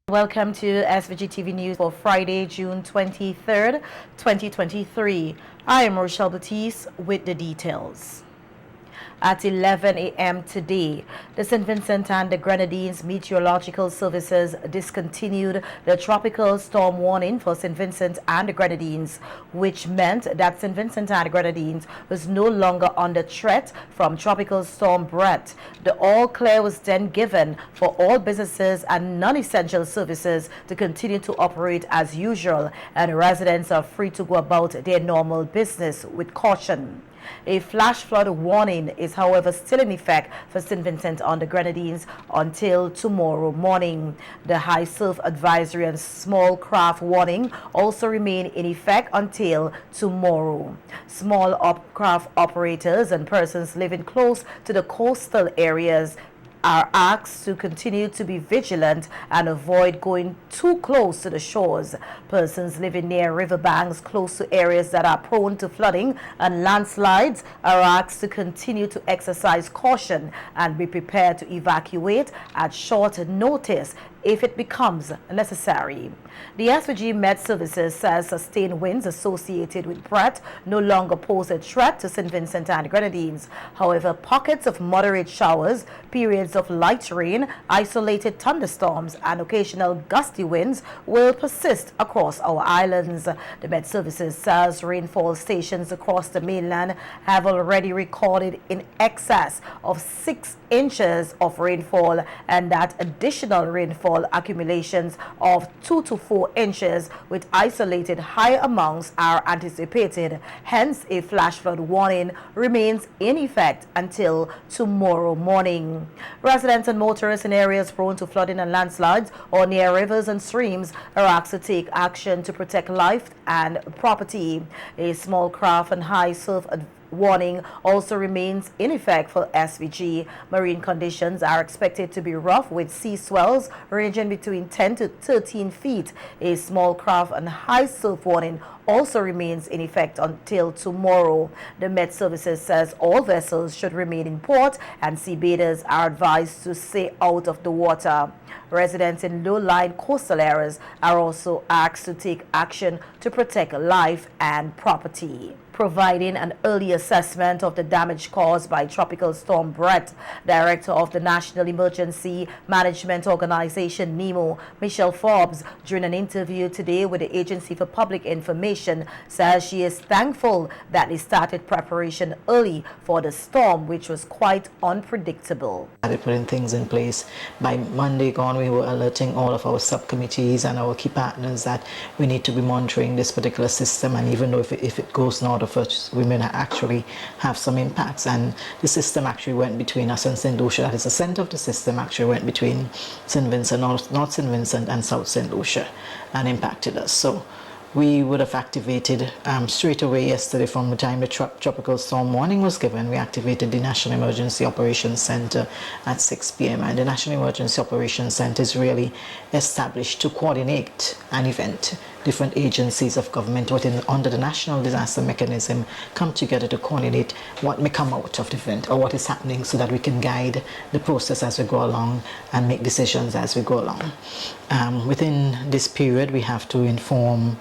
Welcome to SVG-TV News for Friday, June 23rd, 2023. I am Rochelle Batiste with the details. At 11 a.m. today, the St. Vincent and the Grenadines Meteorological Services discontinued the tropical storm warning for St. Vincent and the Grenadines, which meant that St. Vincent and the Grenadines was no longer under threat from tropical storm Brett. The all clear was then given for all businesses and non-essential services to continue to operate as usual, and residents are free to go about their normal business with caution. A flash flood warning is, however, still in effect for St. Vincent and the Grenadines until tomorrow morning. The high surf advisory and small craft warning also remain in effect until tomorrow. Small craft operators and persons living close to the coastal areas are asked to continue to be vigilant and avoid going too close to the shores. Persons living near riverbanks close to areas that are prone to flooding and landslides are asked to continue to exercise caution and be prepared to evacuate at short notice if it becomes necessary. The SVG Met Services says sustained winds associated with Brett no longer pose a threat to St. Vincent and Grenadines. However, pockets of moderate showers, periods of light rain, isolated thunderstorms, and occasional gusty winds will persist across our islands. The Met Services says rainfall stations across the mainland have already recorded in excess of 6 inches of rainfall, and that additional rainfall accumulations of 2 to 4 inches with isolated high amounts are anticipated. Hence, a flash flood warning remains in effect until tomorrow morning. Residents and motorists in areas prone to flooding and landslides or near rivers and streams are asked to take action to protect life and property. A small craft and high surf warning also remains in effect for SVG. Marine conditions are expected to be rough with sea swells ranging between 10 to 13 feet. A small craft and high surf warning also remains in effect until tomorrow. The Met Services says all vessels should remain in port and seabathers are advised to stay out of the water. Residents in low-lying coastal areas are also asked to take action to protect life and property. Providing an early assessment of the damage caused by Tropical Storm Brett, Director of the National Emergency Management Organization NEMO, Michelle Forbes, during an interview today with the Agency for Public Information, says she is thankful that they started preparation early for the storm, which was quite unpredictable. They putting things in place. By Monday gone, we were alerting all of our subcommittees and our key partners that we need to be monitoring this particular system, and even though if it goes north of us, we may actually have some impacts. And the system actually went between us and St. Lucia. That is, the center of the system actually went between St. Vincent, North St. Vincent and South St. Lucia, and impacted us. So we would have activated straight away yesterday. From the time the tropical storm warning was given, we activated the National Emergency Operations Center at 6 p.m. And the National Emergency Operations Center is really established to coordinate an event. Different agencies of government under the National Disaster Mechanism come together to coordinate what may come out of the event or what is happening, so that we can guide the process as we go along and make decisions as we go along. Within this period, we have to inform,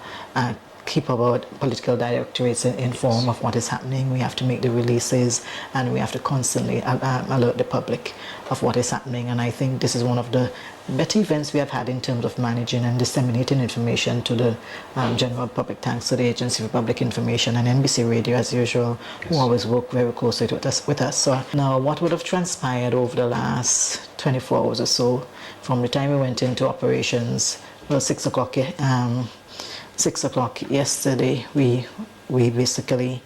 keep our political directorates informed of what is happening. We have to make the releases, and we have to constantly alert the public of what is happening. And I think this is one of the better events we have had in terms of managing and disseminating information to the general public, thanks to the Agency for Public Information and NBC Radio, as usual, who always work very closely with us. So now, what would have transpired over the last 24 hours or so, from the time we went into operations, well, 6 o'clock yesterday, we basically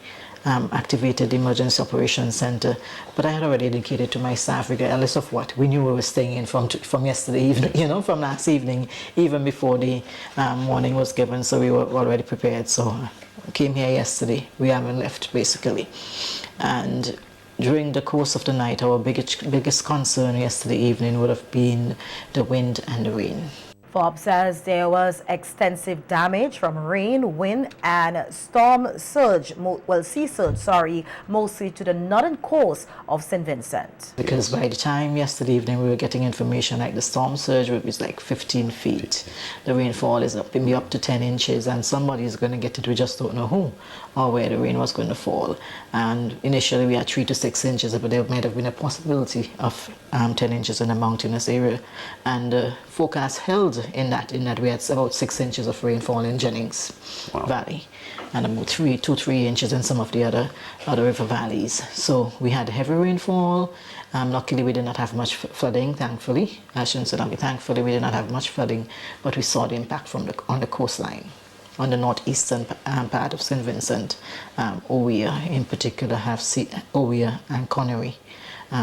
activated the Emergency Operations Center. But I had already indicated to my staff, regardless of what, we knew we were staying in from yesterday evening, from last evening, even before the warning was given. So we were already prepared. So we came here yesterday. We haven't left, basically. And during the course of the night, our biggest concern yesterday evening would have been the wind and the rain. Forbes says there was extensive damage from rain, wind, and storm surge, sea surge, mostly to the northern coast of St. Vincent. Because by the time yesterday evening we were getting information like the storm surge was like 15 feet. The rainfall is up to 10 inches, and somebody is going to get it. We just don't know who or where the rain was going to fall. And initially we had 3 to 6 inches, but there might have been a possibility of 10 inches in a mountainous area. And the forecast held in that we had about 6 inches of rainfall in Jennings Valley, and about 2 to 3 inches in some of the other river valleys. So we had heavy rainfall. Luckily we did not have much flooding, thankfully. I shouldn't say luckily, thankfully we did not have much flooding, but we saw the impact on the coastline, on the northeastern part of St. Vincent. Owea in particular, Owea and Connery.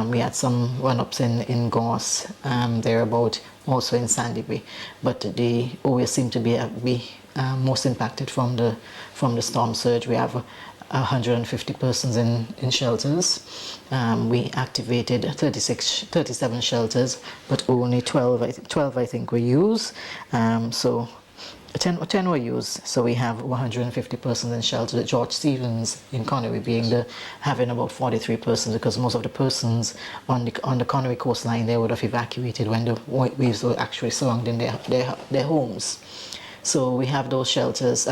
We had some run-ups in Goss, thereabout, also in Sandy Bay, but the Owea seemed to be most impacted from the storm surge. We have 150 persons in shelters. We activated 37 shelters, but only 12 I think were used. So 10 were used, so we have 150 persons in shelter. George Stevens in Connery having about 43 persons, because most of the persons on the Connery coastline they would have evacuated when the waves were actually surrounding their homes. So we have those shelters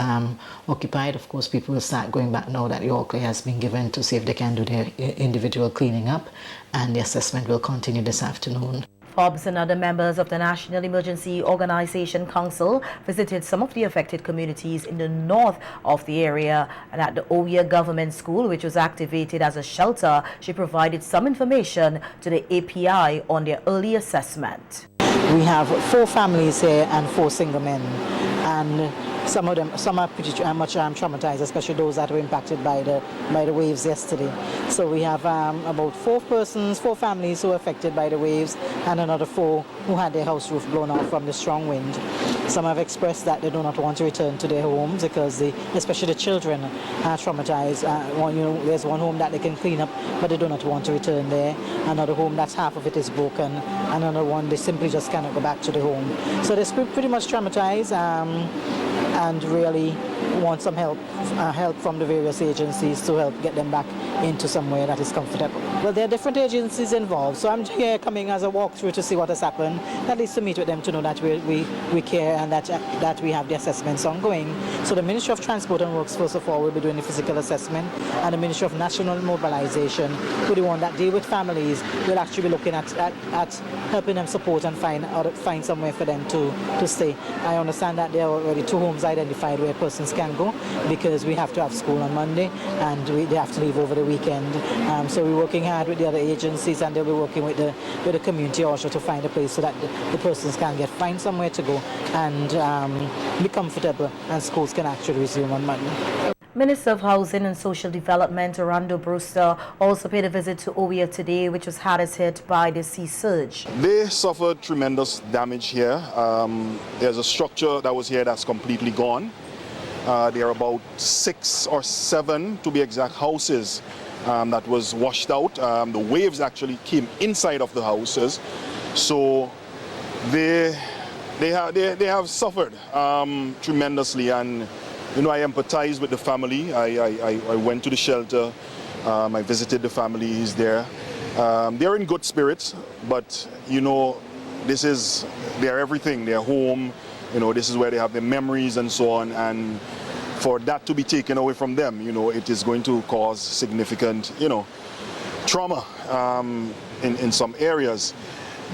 occupied. Of course, people will start going back now that the all-clear has been given to see if they can do their individual cleaning up, and the assessment will continue this afternoon. Forbes and other members of the National Emergency Organization Council visited some of the affected communities in the north of the area, and at the Owea Government School, which was activated as a shelter, she provided some information to the API on their early assessment. We have 4 families here and 4 single men, and some are pretty much traumatized, especially those that were impacted by the waves yesterday. So we have about 4 families who were affected by the waves, and another 4 who had their house roof blown off from the strong wind. Some have expressed that they do not want to return to their homes because especially the children are traumatized. There's one home that they can clean up, but they do not want to return there. Another home that's half of it is broken. Another one, they simply just cannot go back to the home. So they're pretty much traumatized. And really want some help from the various agencies to help get them back into somewhere that is comfortable. Well, there are different agencies involved, so I'm here coming as a walkthrough to see what has happened, at least to meet with them to know that we care and that we have the assessments ongoing. So the Ministry of Transport and Works, first of all, will be doing the physical assessment, and the Ministry of National Mobilization, who the one that deal with families, will actually be looking at helping them support and find somewhere for them to stay. I understand that there are already 2 homes identified where persons can go, because we have to have school on Monday and they have to leave over the weekend. So we're working hard with the other agencies, and they'll be working with the community also to find a place so that the persons can find somewhere to go and be comfortable, and schools can actually resume on Monday. Minister of Housing and Social Development, Orlando Brewster, also paid a visit to Owea today, which was hardest hit by the sea surge. They suffered tremendous damage here. There's a structure that was here that's completely gone. There are about 6 or 7, to be exact, houses that was washed out. The waves actually came inside of the houses, so they have suffered tremendously. And I empathize with the family. I went to the shelter. I visited the families there. They're in good spirits, but they're everything. They're home. This is where they have their memories and so on. And for that to be taken away from them, it is going to cause significant, trauma in some areas.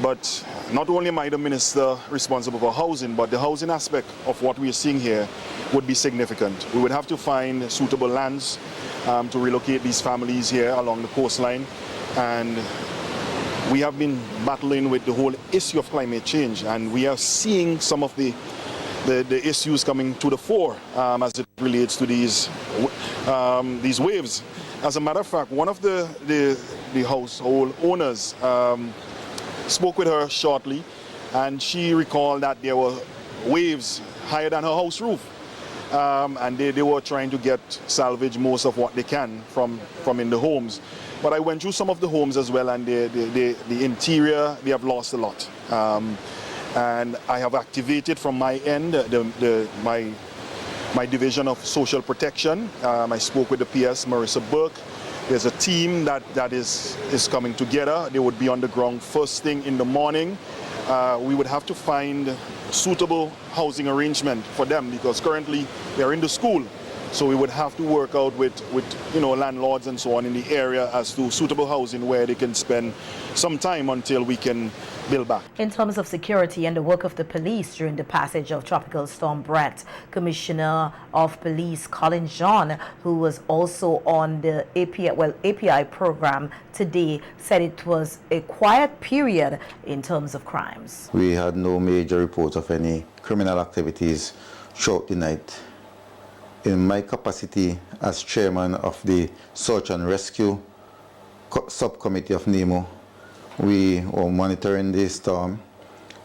But not only am I the minister responsible for housing, but the housing aspect of what we are seeing here would be significant. We would have to find suitable lands to relocate these families here along the coastline. And we have been battling with the whole issue of climate change, and we are seeing some of the issues coming to the fore as it relates to these waves. As a matter of fact, one of the household owners spoke with her shortly, and she recalled that there were waves higher than her house roof, and they were trying to salvage most of what they can from in the homes. But I went through some of the homes as well, and the interior, they have lost a lot. And I have activated from my end my division of social protection. I spoke with the PS, Marissa Burke. There's a team that is coming together. They would be on the ground first thing in the morning. We would have to find suitable housing arrangement for them because currently they're in the school. So we would have to work out with landlords and so on in the area as to suitable housing where they can spend some time until we can build back. In terms of security and the work of the police during the passage of Tropical Storm Brett, Commissioner of Police Colin John, who was also on the API program today, said it was a quiet period in terms of crimes. We had no major reports of any criminal activities throughout the night. In my capacity as chairman of the Search and Rescue Subcommittee of NEMO, we were monitoring the storm.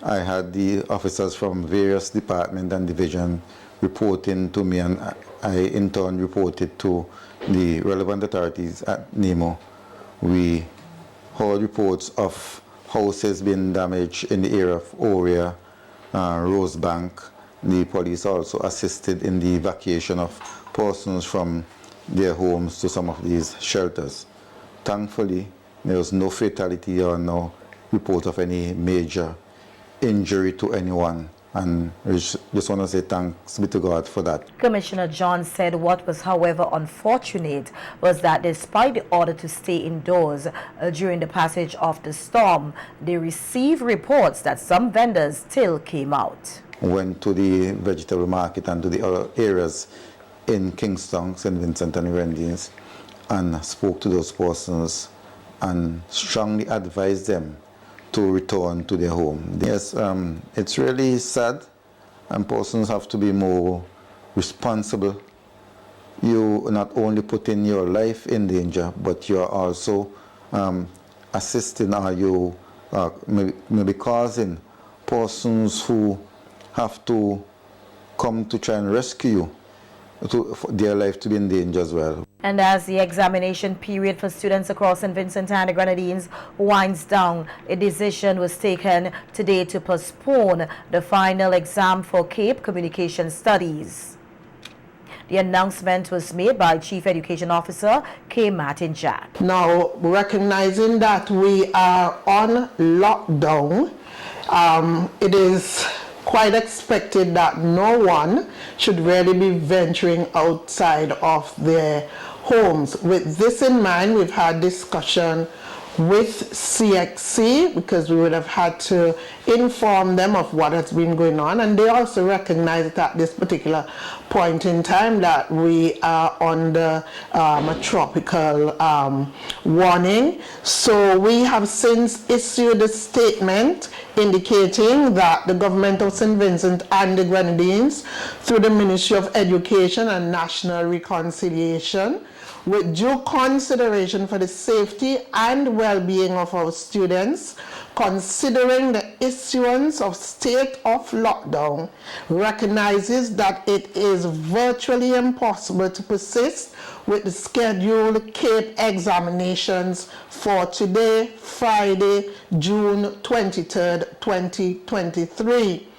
I had the officers from various departments and divisions reporting to me, and I in turn reported to the relevant authorities at NEMO. We heard reports of houses being damaged in the area of Oria, Rosebank. The police also assisted in the evacuation of persons from their homes to some of these shelters. Thankfully, there was no fatality or no report of any major injury to anyone. And I just want to say thanks be to God for that. Commissioner John said what was, however, unfortunate was that despite the order to stay indoors during the passage of the storm, they received reports that some vendors still came out. Went to the vegetable market and to the other areas in Kingston, St. Vincent and Grenadines, and spoke to those persons and strongly advised them to return to their home. Yes, it's really sad, and persons have to be more responsible. You not only putting your life in danger, but you are also assisting, or you maybe causing persons who have to come to try and rescue you, for their life to be in danger as well. And as the examination period for students across St. Vincent and the Grenadines winds down, a decision was taken today to postpone the final exam for Cape Communication Studies. The announcement was made by Chief Education Officer K. Martin Jack. Now, recognizing that we are on lockdown, it is quite expected that no one should really be venturing outside of their homes. With this in mind, we've had discussion with CXC because we would have had to inform them of what has been going on, and they also recognize that at this particular point in time that we are under a tropical warning. So we have since issued a statement indicating that the government of St. Vincent and the Grenadines, through the Ministry of Education and National Reconciliation, with due consideration for the safety and well-being of our students, considering the issuance of state of lockdown, recognizes that it is virtually impossible to persist with the scheduled CAPE examinations for today, Friday, June 23rd, 2023.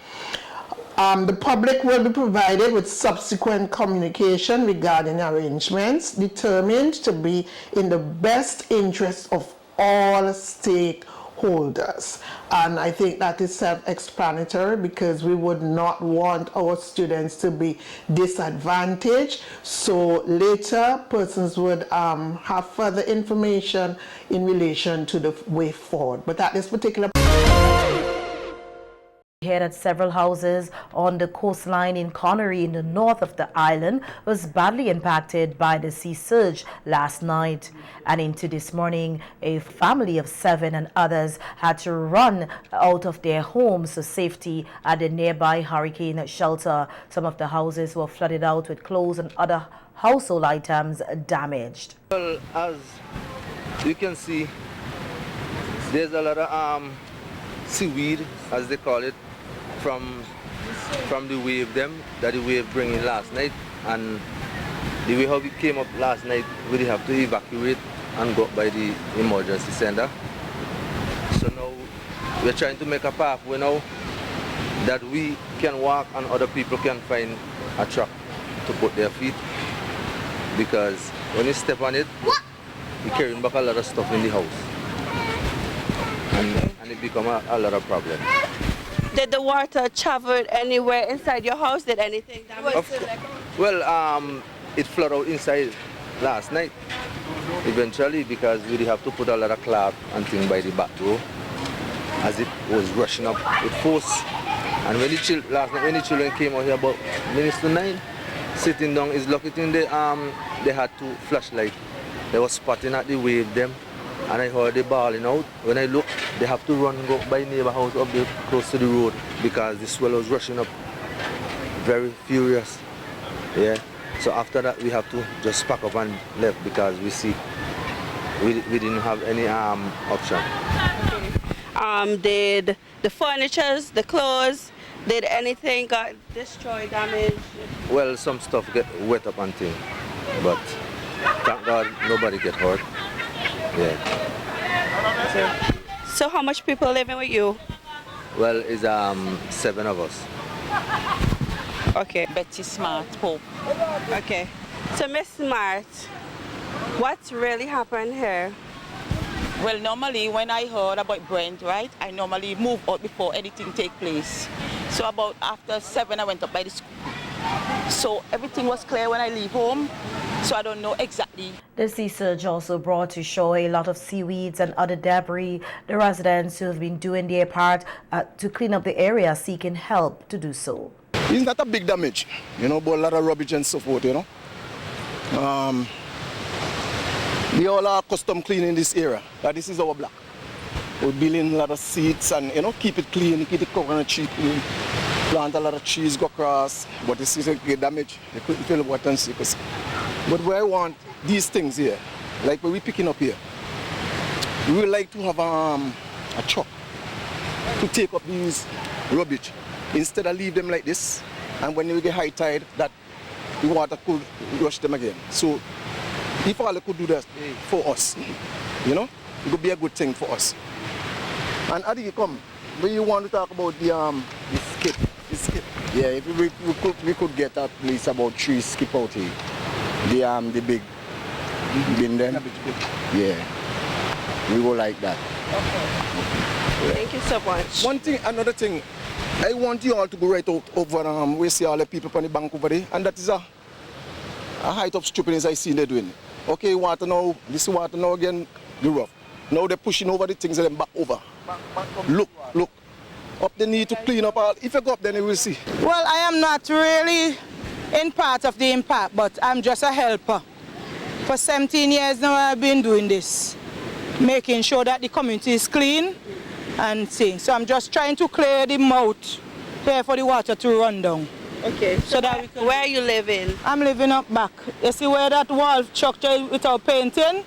The public will be provided with subsequent communication regarding arrangements determined to be in the best interest of all stakeholders. And I think that is self-explanatory because we would not want our students to be disadvantaged. So later, persons would have further information in relation to the way forward. But at this particular Here at several houses on the coastline in Connery in the north of the island was badly impacted by the sea surge last night. And into this morning, a family of 7 and others had to run out of their homes to safety at the nearby hurricane shelter. Some of the houses were flooded out with clothes and other household items damaged. Well, as you can see, there's a lot of seaweed, as they call it, from the wave that the wave bring in last night, and the way how we came up last night, we have to evacuate and go by the emergency center. So now we're trying to make a pathway now that we can walk and other people can find a track to put their feet. Because when you step on it, you're carrying back a lot of stuff in the house. And it becomes a lot of problem. Did the water travel anywhere inside your house? Did anything damage? Well, it flooded out inside last night, eventually, because we have to put a lot of cloth and things by the back door, as it was rushing up with force. And when last night, when the children came out here about minutes to 9, sitting down, is lucky thing they had two flashlights. They were spotting at the wave them, and I heard they bawling out. When I looked, they have to run and go by neighbor house up there close to the road because the swell was rushing up, very furious. Yeah. So after that, we have to just pack up and left because we see we didn't have any option. Did the furniture, the clothes, did anything got destroyed, damaged? Well, some stuff get wet up and things, but thank God nobody get hurt. Yeah. So how much people living with you? Well, it's 7 of us. Okay. Betty Smart, Pope. Okay. So Miss Smart, what's really happened here? Well, normally when I heard about Brent, right, I normally move out before anything take place. So about after 7, I went up by the school. So everything was clear when I leave home. So I don't know exactly. The sea surge also brought to shore a lot of seaweeds and other debris. The residents who have been doing their part to clean up the area seeking help to do so. It's not a big damage, you know, but a lot of rubbish and so forth, you know. We all are custom cleaning this area. This is our block. We're building a lot of seats and, you know, keep it clean, keep the coconut tree clean. Plant a lot of trees, go across, but this is a get damage. They couldn't fill the water and sickles. But where I want these things here, like what we're picking up here, we would like to have a truck to take up these rubbish. Instead of leave them like this, and when we get high tide, that the water could rush them again. So if all they could do that for us, you know, it would be a good thing for us. And Adi, come, when you want to talk about the skip. Yeah, if we could get at least about 3 skip out here. The big bin then. Yeah. We go like that. Okay. Yeah. Thank you so much. Another thing, I want you all to go right out over we see all the people on the bank over there, and that is a height of stupidness I see they're doing. Okay, water now, this water now again, the rough. Now they're pushing over the things and then back over. Look. Up they need to clean up all. If you go up then you will see. Well, I am not really in part of the impact, but I'm just a helper. For 17 years now I've been doing this, making sure that the community is clean and things. So I'm just trying to clear the mouth here for the water to run down. Okay, so that we can... Where are you living? I'm living up back. You see where that wall structure is without painting?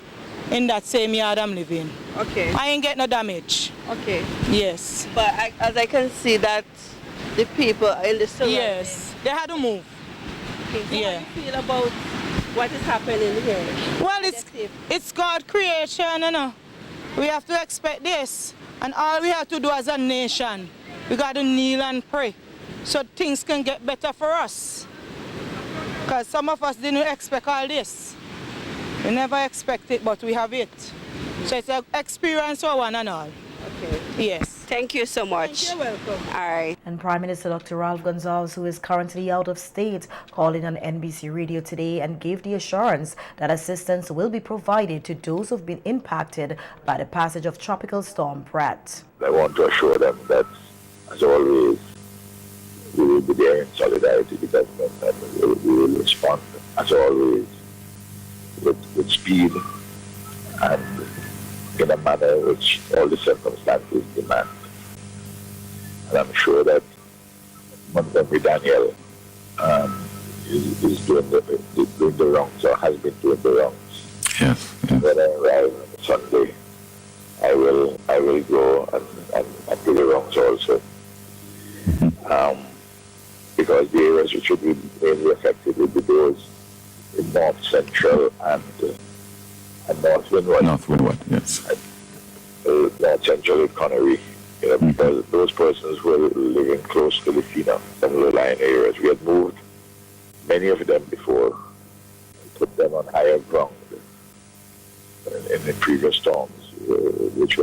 In that same yard I'm living. Okay. I ain't get no damage. Okay. Yes. But as I can see that the people in the surroundings. Yes, they had to move. Okay, so yeah. how do you feel about what is happening here? Well, it's God's creation, you know. We have to expect this. And all we have to do as a nation, we got to kneel and pray so things can get better for us. Because some of us didn't expect all this. We never expect it, but we have it. So it's an experience for one and all. Okay. Yes. Thank you so much. You're welcome. All right. And Prime Minister Dr. Ralph Gonsalves, who is currently out of state, called in on NBC Radio today and gave the assurance that assistance will be provided to those who have been impacted by the passage of Tropical Storm Brett. I want to assure them that, as always, we will be there in solidarity with the government and we will respond, as always, with speed and in a manner which all the circumstances demand. And I'm sure that Montgomery Daniel is doing the wrongs or has been doing the wrongs. Yes. When I arrive Sunday, I will go and do the wrongs also. Because the areas which would be mainly affected will be those in North Central and North Windward. North Windward, yes. North Central Connery, because those persons were living close to the FINA, some low-lying areas. We had moved many of them before and put them on higher ground in the previous storms, which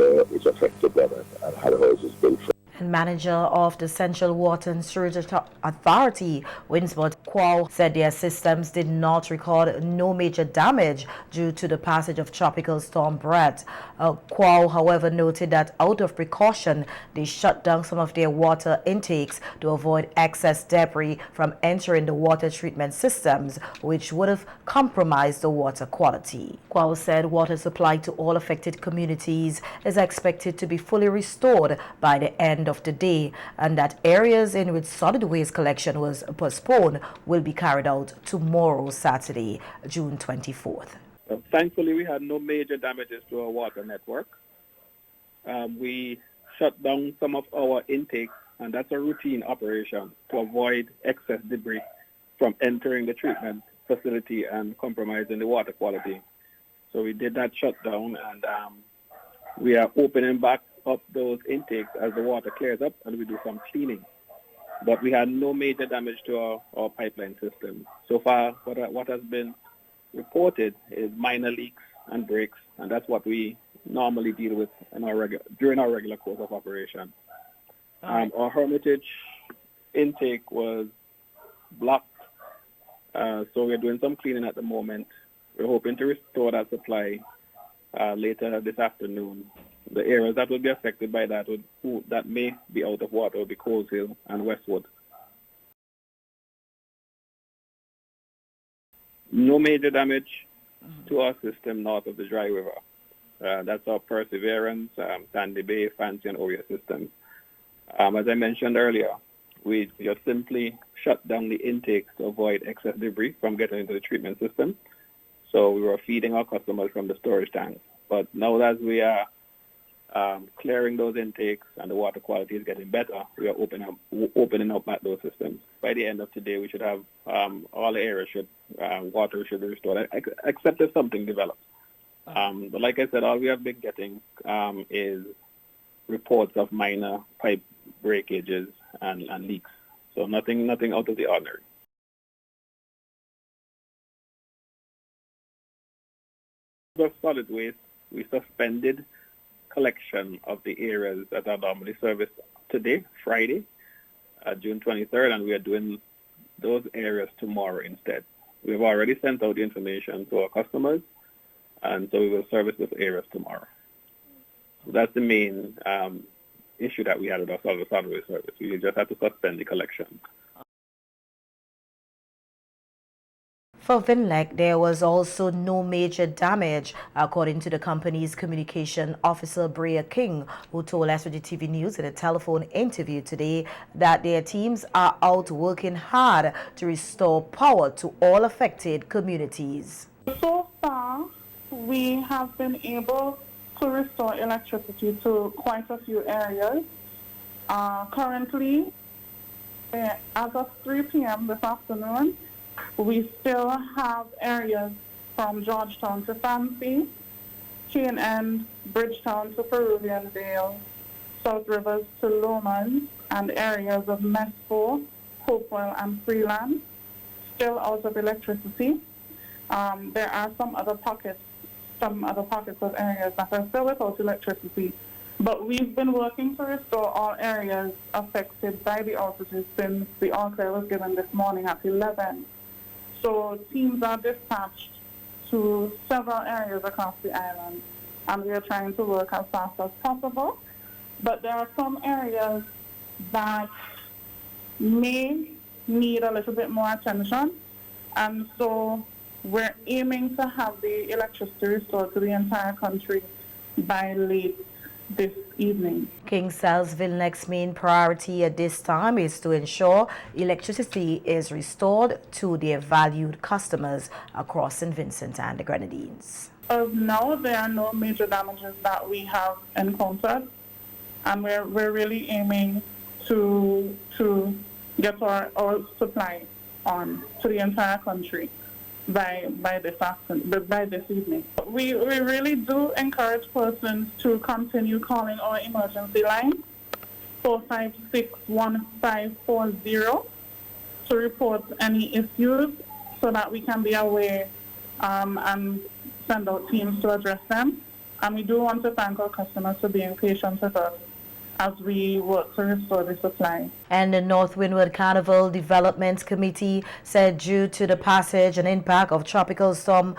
affected them and had houses built for. And manager of the Central Water and Sewerage Authority, Winsbot Quao, said their systems did not record no major damage due to the passage of Tropical Storm Brett. Quao, however, noted that out of precaution, they shut down some of their water intakes to avoid excess debris from entering the water treatment systems, which would have compromised the water quality. Quao said water supply to all affected communities is expected to be fully restored by the end of the day, and that areas in which solid waste collection was postponed will be carried out tomorrow, Saturday, June 24th. Thankfully, we had no major damages to our water network. We shut down some of our intakes, and that's a routine operation to avoid excess debris from entering the treatment facility and compromising the water quality. So we did that shutdown, and we are opening back up those intakes as the water clears up, and we do some cleaning. But we had no major damage to our pipeline system. So far, what has been reported is minor leaks and breaks, and that's what we normally deal with in during our regular course of operation. Our Hermitage intake was blocked, so we're doing some cleaning at the moment. We're hoping to restore that supply later this afternoon. The areas that will be affected by that that may be out of water will be Coles Hill and Westwood. No major damage to our system north of the Dry River. That's our Perseverance, Sandy Bay, Fancy, and Oria systems. As I mentioned earlier, we just simply shut down the intakes to avoid excess debris from getting into the treatment system. So we were feeding our customers from the storage tanks. But now that we are clearing those intakes and the water quality is getting better, we are opening up those systems. By the end of today, we should have all the areas water should be restored, except if something develops. But like I said, all we have been getting is reports of minor pipe breakages and leaks. So nothing out of the ordinary. For solid waste, we suspended collection of the areas that are normally serviced today, Friday, June 23rd, and we are doing those areas tomorrow instead. We've already sent out the information to our customers, and so we will service those areas tomorrow. So that's the main issue that we had with our solid waste service. We just had to suspend the collection. For Vinlec, there was also no major damage, according to the company's communication officer, Brea King, who told SVG-TV News in a telephone interview today that their teams are out working hard to restore power to all affected communities. So far, we have been able to restore electricity to quite a few areas. Currently, as of 3 p.m. this afternoon, we still have areas from Georgetown to Fancy, Chain End, Bridgetown to Peruvian Vale, South Rivers to Lomans, and areas of Mespo, Hopewell, and Freeland still out of electricity. There are some other pockets of areas that are still without electricity, but we've been working to restore all areas affected by the outages since the all clear was given this morning at 11. So teams are dispatched to several areas across the island, and we are trying to work as fast as possible. But there are some areas that may need a little bit more attention, and so we're aiming to have the electricity restored to the entire country by late this evening. King says Vinlec's main priority at this time is to ensure electricity is restored to their valued customers across St. Vincent and the Grenadines. As of now, there are no major damages that we have encountered, and we're really aiming to get our supply on to the entire country by this evening. We really do encourage persons to continue calling our emergency line 4561540 to report any issues so that we can be aware and send out teams to address them. And we do want to thank our customers for being patient with us as we work to restore the supply. And the North Windward Carnival Development Committee said due to the passage and impact of Tropical Storm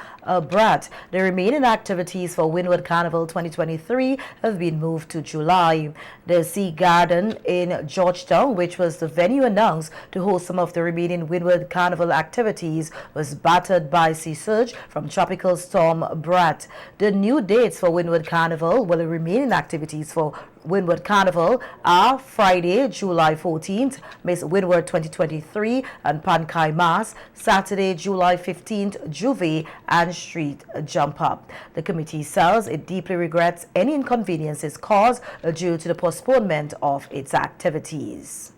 Brat, the remaining activities for Windward Carnival 2023 have been moved to July. The Sea Garden in Georgetown, which was the venue announced to host some of the remaining Windward Carnival activities, was battered by sea surge from Tropical Storm Brat. The new dates for Windward Carnival, well, the remaining activities for Windward Carnival are Friday, July 14th, Miss Windward 2023 and Pankai Mass, Saturday, July 15th, Juve and Street Jump Up. The committee says it deeply regrets any inconveniences caused due to the postponement of its activities.